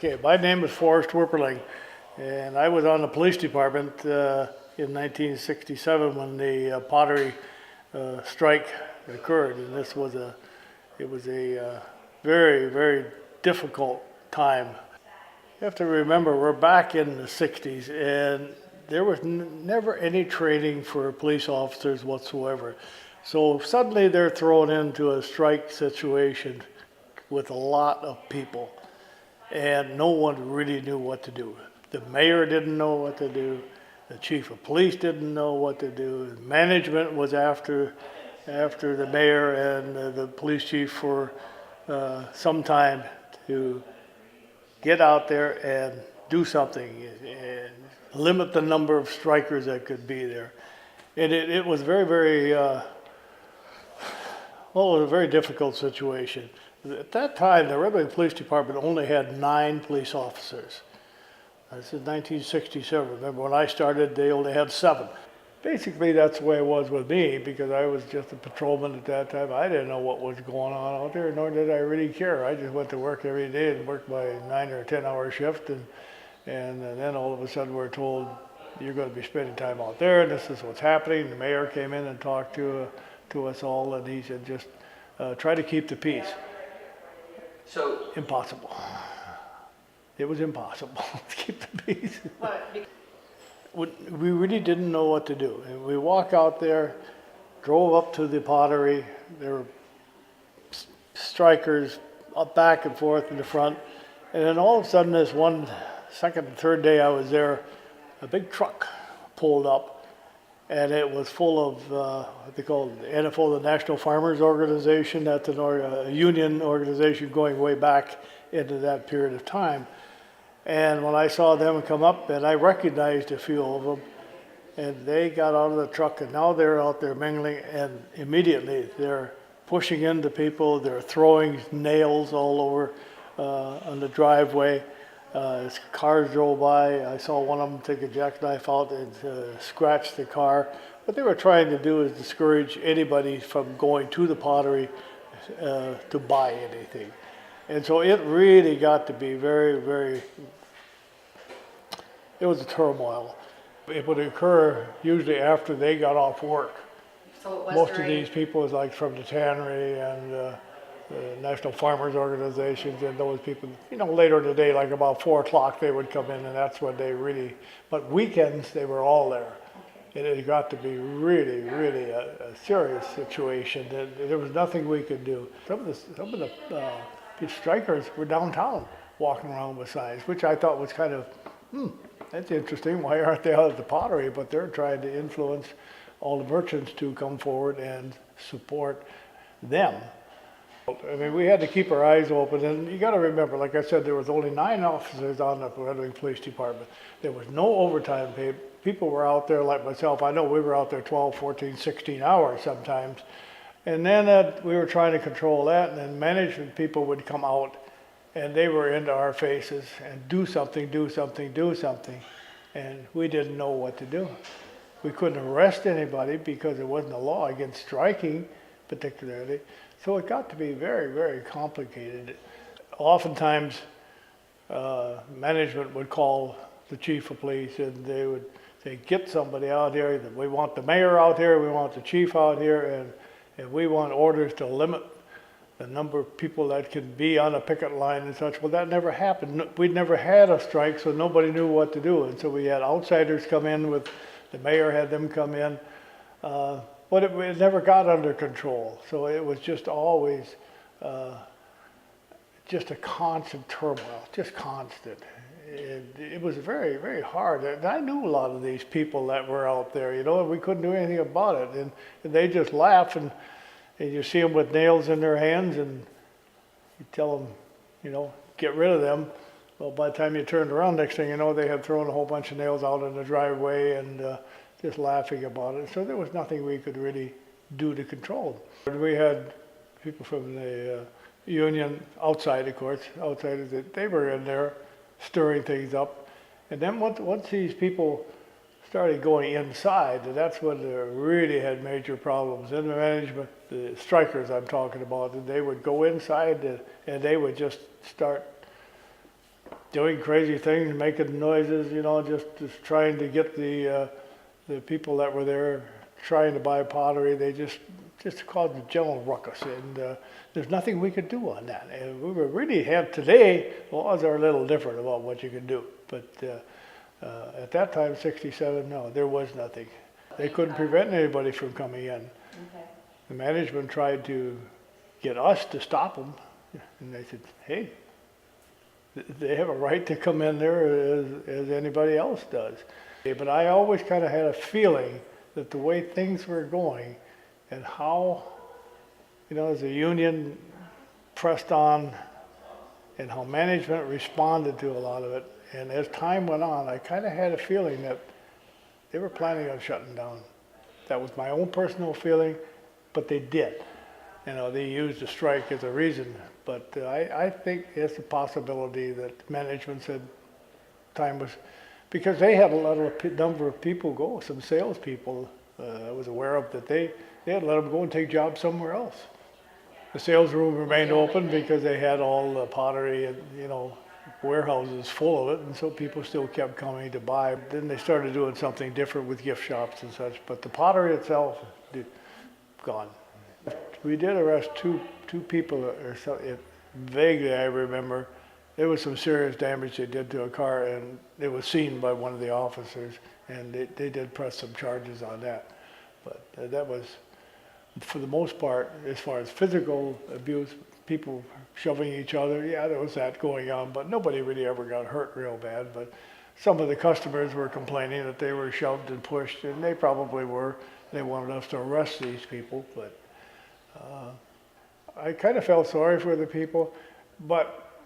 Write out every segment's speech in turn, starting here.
Okay, my name is Forest Wipperling, and I was on the police department in 1967 when the Pottery Strike occurred, and it was a very, very difficult time. You have to remember, we're back in the 60s, and there was never any training for police officers whatsoever. So suddenly they're thrown into a strike situation with a lot of people, and no one really knew what to do. The mayor didn't know what to do. The chief of police didn't know what to do. Management was after the mayor and the police chief for some time to get out there and do something and limit the number of strikers that could be there. And it was very, very, it was a very difficult situation. At that time, the Wipperling Police Department only had 9 police officers. This is 1967. Remember, when I started, they only had 7. Basically, that's the way it was with me, because I was just a patrolman at that time. I didn't know what was going on out there, nor did I really care. I just went to work every day and worked my 9 or 10-hour shift, and then all of a sudden we're told, you're going to be spending time out there, and this is what's happening. The mayor came in and talked to us all, and he said, just try to keep the peace. So Impossible. It was impossible to keep the peace. We really didn't know what to do. And we walk out there, drove up to the Pottery. There were strikers up back and forth in the front. And then all of a sudden, this one, second and third day I was there, a big truck pulled up. And it was full of what they call the NFO, the National Farmers Organization. That's a union organization going way back into that period of time. And when I saw them come up, and I recognized a few of them, and they got out of the truck, and now they're out there mingling, and immediately they're pushing into people, they're throwing nails all over on the driveway. As cars drove by, I saw one of them take a jackknife out and scratch the car. What they were trying to do is discourage anybody from going to the Pottery to buy anything. And so it really got to be very, very, it was a turmoil. It would occur usually after they got off work. So it was Most of these people was like from the tannery and the National Farmers Organizations, and those people, later in the day, like about 4 o'clock, they would come in, and that's when they really, but weekends, they were all there. And it got to be really, really a serious situation. There was nothing we could do. Some of the strikers were downtown walking around with signs, which I thought was kind of, that's interesting. Why aren't they out at the Pottery? But they're trying to influence all the merchants to come forward and support them. I mean, we had to keep our eyes open, and you got to remember, like I said, there was only 9 officers on the Wipperling Police Department. There was no overtime paid. People were out there like myself. I know we were out there 12, 14, 16 hours sometimes. And then we were trying to control that, and then management people would come out, and they were into our faces and do something, do something, do something. And we didn't know what to do. We couldn't arrest anybody because there wasn't a law against striking particularly. So it got to be very, very complicated. Oftentimes, management would call the chief of police, and they would say, get somebody out here. We want the mayor out here, we want the chief out here, and we want orders to limit the number of people that can be on a picket line and such. Well, that never happened. We'd never had a strike, so nobody knew what to do. And so we had outsiders come in with, the mayor had them come in. But it never got under control. So it was just always just a constant turmoil, just constant. It was very, very hard. And I knew a lot of these people that were out there, and we couldn't do anything about it. And they just laugh, and you see them with nails in their hands, and you tell them, get rid of them. Well, by the time you turned around, next thing you know, they had thrown a whole bunch of nails out in the driveway, and just laughing about it. So there was nothing we could really do to control them. We had people from the union outside, of course, outsiders, they were in there stirring things up. And then once these people started going inside, that's when they really had major problems. In the management, the strikers I'm talking about, and they would go inside and they would just start doing crazy things, making noises, just trying to get the people that were there trying to buy pottery. They just caused a general ruckus, and there's nothing we could do on that. And we were really today, laws are a little different about what you can do, but at that time, 67, no, there was nothing. They couldn't prevent anybody from coming in. Okay. The management tried to get us to stop them, and they said, hey, they have a right to come in there as anybody else does. But I always kind of had a feeling that the way things were going and how, as the union pressed on and how management responded to a lot of it, and as time went on, I kind of had a feeling that they were planning on shutting down. That was my own personal feeling, but they did. They used the strike as a reason, but I think it's a possibility that management said time was, because they had a lot of number of people go, some salespeople I was aware of, that they had let them go and take jobs somewhere else. The sales room remained open because they had all the pottery and, warehouses full of it, and so people still kept coming to buy. Then they started doing something different with gift shops and such, but the pottery itself, gone. We did arrest two people, or so, vaguely I remember. There was some serious damage they did to a car, and it was seen by one of the officers, and they did press some charges on that. But that was, for the most part, as far as physical abuse, people shoving each other, yeah, there was that going on, but nobody really ever got hurt real bad. But some of the customers were complaining that they were shoved and pushed, and they probably were. They wanted us to arrest these people, but I kind of felt sorry for the people. But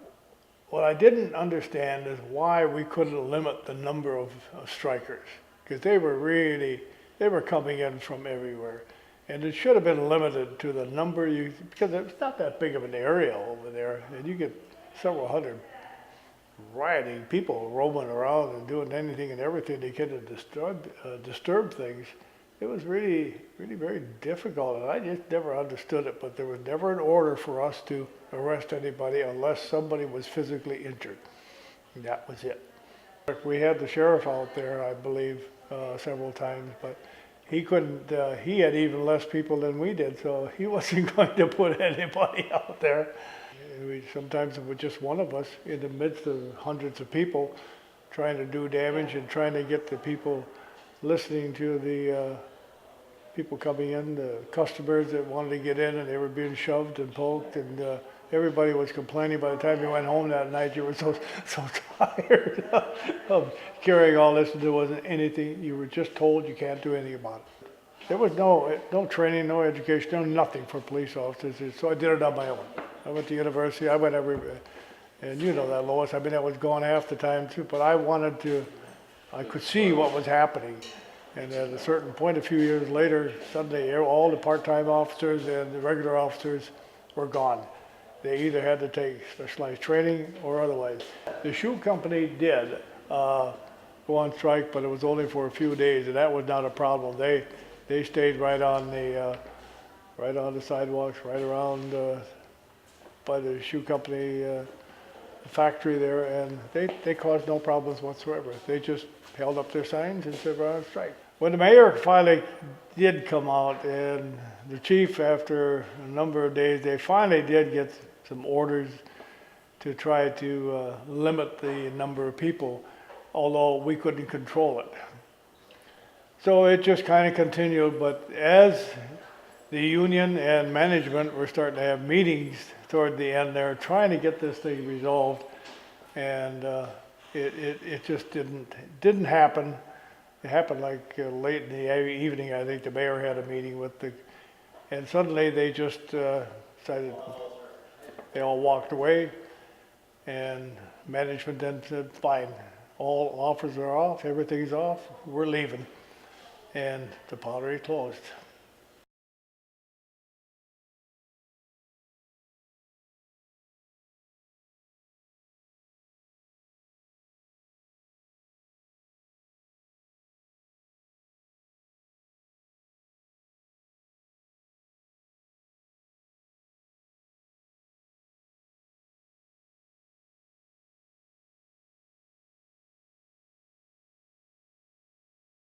what I didn't understand is why we couldn't limit the number of strikers, because they were coming in from everywhere. And it should have been limited to the number because it's not that big of an area over there, and you get several hundred rioting people roaming around and doing anything and everything they can to disturb things. It was really, really very difficult, and I just never understood it, but there was never an order for us to arrest anybody unless somebody was physically injured. And that was it. We had the sheriff out there, I believe, several times, but he couldn't, he had even less people than we did, so he wasn't going to put anybody out there. Sometimes it was just one of us in the midst of hundreds of people trying to do damage and trying to get the people listening to the people coming in, the customers that wanted to get in, and they were being shoved and poked, and everybody was complaining. By the time you went home that night, you were so tired of carrying all this, and there wasn't anything. You were just told you can't do anything about it. There was no training, no education, no nothing for police officers, so I did it on my own. I went to university, I went everywhere, and you know that, Lois. I mean, I was gone half the time too, but I could see what was happening. And at a certain point, a few years later, suddenly all the part-time officers and the regular officers were gone. They either had to take specialized training or otherwise. The shoe company did go on strike, but it was only for a few days, and that was not a problem. They stayed right on the sidewalks, right around by the shoe company factory there, and they caused no problems whatsoever. They just held up their signs and said we're on strike. When the mayor finally did come out, and the chief, after a number of days, they finally did get some orders to try to limit the number of people, although we couldn't control it. So it just kind of continued, but as the union and management were starting to have meetings toward the end there, trying to get this thing resolved, and it just didn't happen. It happened like late in the evening. I think the mayor had a meeting and suddenly they just decided, they all walked away, and management then said, fine, all offers are off, everything's off, we're leaving. And the pottery closed.